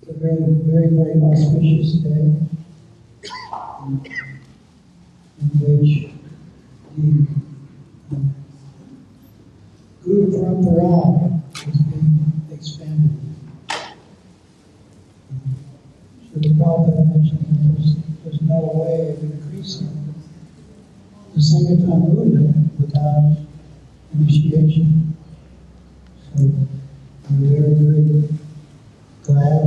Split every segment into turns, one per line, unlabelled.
It's a very auspicious day in which the Guru Parampara is being expanded. So the Prabhupada mentioned there's no way of increasing the Sangatana movement without initiation. So we're very glad,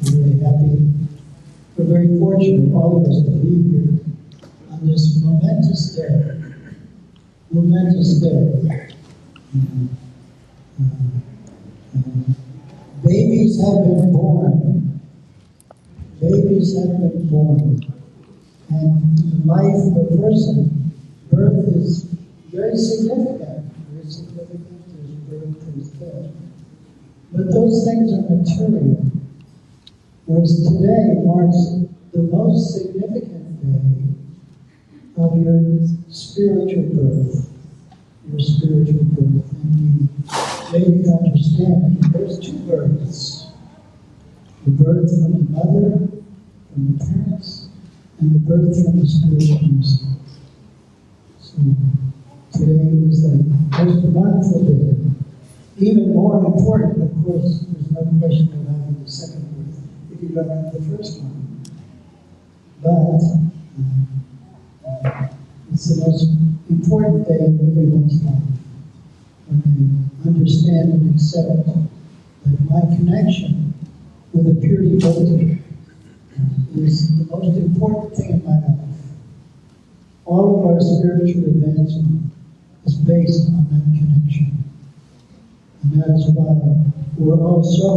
we're very happy. We're very fortunate, all of us, to be here on this momentous day. Babies have been born. And in the life of a person, birth is very significant. There's birth, there's death. But those things are material. Whereas today marks the most significant day of your spiritual birth. And the Vedic understanding, there's two births. The birth from the mother, from the parents, and the birth from the spiritual mystic. So today is the most wonderful day. Even more important, of course, there's no question of having the second birth if you don't have the first one. But it's the most important day in everyone's life when they understand and accept that my connection with a pure devotee is the most important thing in my life. All of our spiritual advancement is based on that connection. And that's why we're all so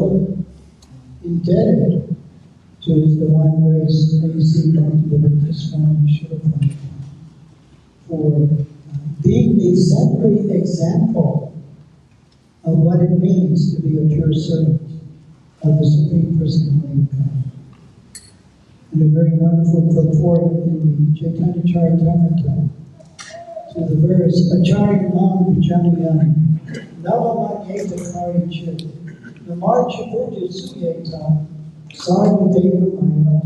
indebted to His Divine Grace, A.C. Bhaktivedanta Swami Srila Prabhupada, for being the exemplary example of what it means to be a pure servant of the Supreme Personality of God. And a very wonderful purport in the Chaitanya Charitamrita to the verse, Acharya Mam Vijanayam Navamanyeta Kari Chit Namarcha Puja Suyeta Sarvadeva Maya.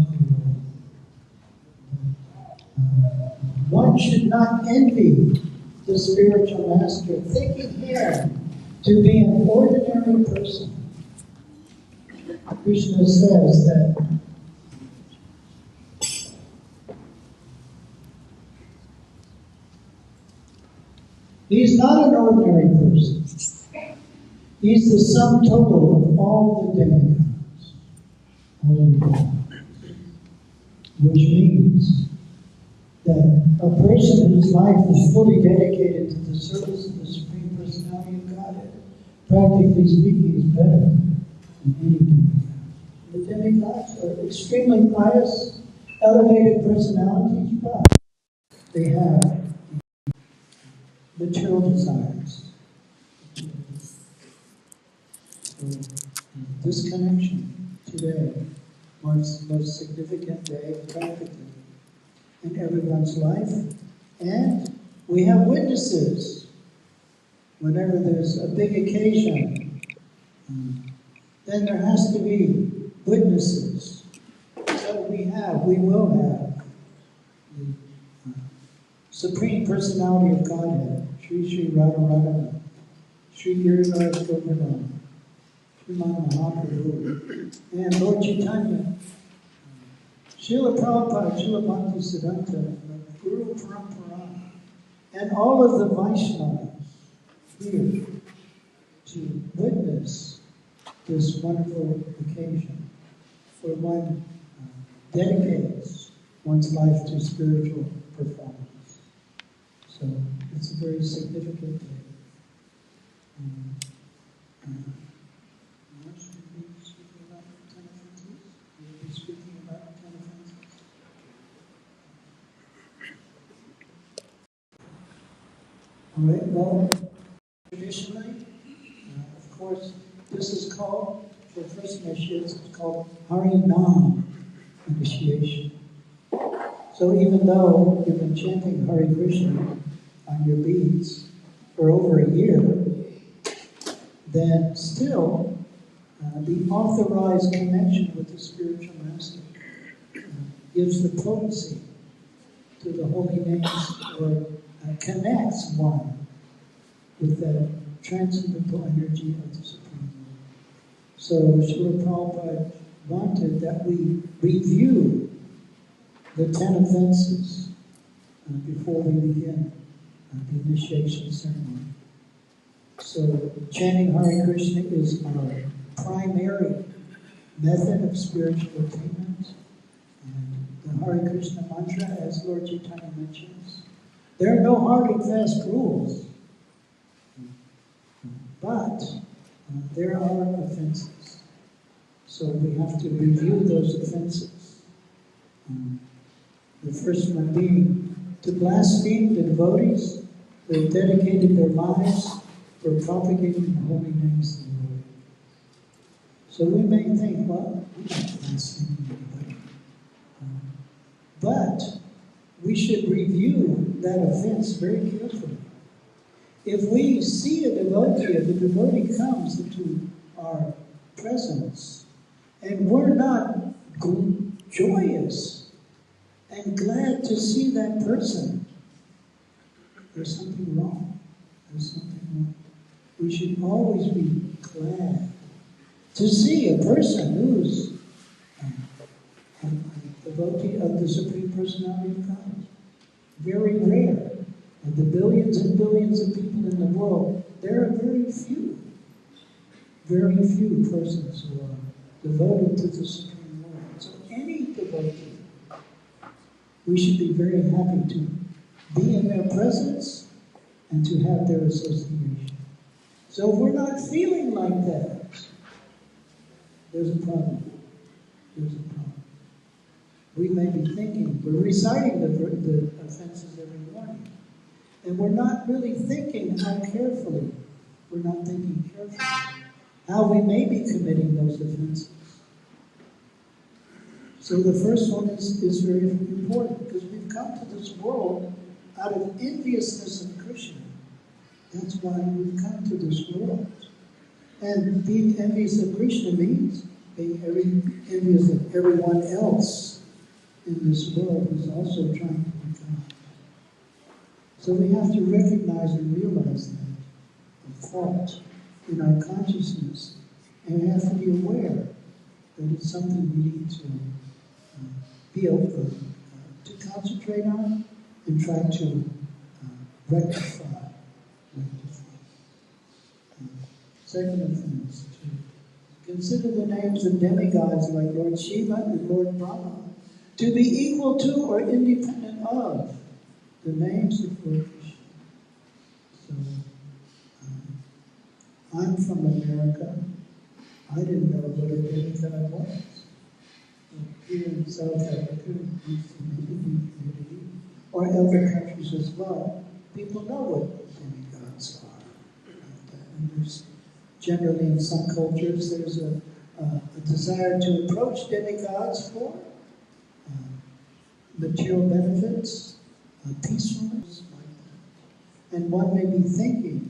One should not envy the spiritual master, thinking him to be an ordinary person. Krishna says that he's not an ordinary person. He's the sum total of all the demigods. Which means that a person whose life is fully dedicated to the service of the Supreme Personality of Godhead, practically speaking, is better than any demigod. The demigods are extremely pious, elevated personalities, but they have material desires. So, this connection today marks the most significant day practically in everyone's life, and we have witnesses. Whenever there's a big occasion, then there has to be witnesses. So we will have the Supreme Personality of Godhead, Sri Radha, Sri Giriraj Govardhan, Sriman Mahaprabhu, and Lord Chaitanya, Srila Prabhupada, Srila Bhaktisiddhanta, Guru Parampara, and all of the Vaishnavas here to witness this wonderful occasion where one dedicates one's life to spiritual performance. So it's a very significant day. Marsh, will be speaking about 10 offenses? We'll be speaking about 10 offenses. All right, well, traditionally, of course, this is called, for first initiates, it's called Harinam initiation. So even though you've been chanting Hare Krishna on your beads for over a year, then still the authorized connection with the spiritual master gives the potency to the holy names, or connects one with that transcendental energy of the Supreme Lord. So Srila Prabhupada wanted that we review the 10 offenses before we begin the initiation ceremony. So chanting Hare Krishna is our primary method of spiritual attainment. And the Hare Krishna mantra, as Lord Chaitanya mentions, there are no hard and fast rules, but there are offenses. So we have to review those offenses. The first one being to blaspheme the devotees who have dedicated their lives for propagating the holy names of the Lord. So we may think, well, we're not blaspheming anybody. But we should review that offense very carefully. If we see a devotee, if the devotee comes into our presence, and we're not joyous and glad to see that person, there's something wrong. There's something wrong. We should always be glad to see a person who's a devotee of the Supreme Personality of God. Very rare. Of the billions and billions of people in the world, there are very few persons who are devoted to the Supreme Lord. So any devotee, we should be very happy to be in their presence and to have their association. So if we're not feeling like that, there's a problem. There's a problem. We may be thinking, we're reciting the offenses every morning, and we're not really thinking how carefully, how we may be committing those offenses. So the first one is very important, because we've come to this world out of enviousness of Krishna. That's why we've come to this world. And being envious of Krishna means being envious of everyone else in this world who's also trying to be God. So we have to recognize and realize that thought in our consciousness, and we have to be aware that it's something we need to be open to concentrate on and try to rectify. Second offense, to consider the names of demigods like Lord Shiva and Lord Brahma to be equal to or independent of the names of Lord Krishna. So, I'm from America. I didn't know what a demigod was. Here in South Africa, or other countries as well, people know what demigods are. And there's generally in some cultures, there's a desire to approach demigods for material benefits, peacefulness, like that. And one may be thinking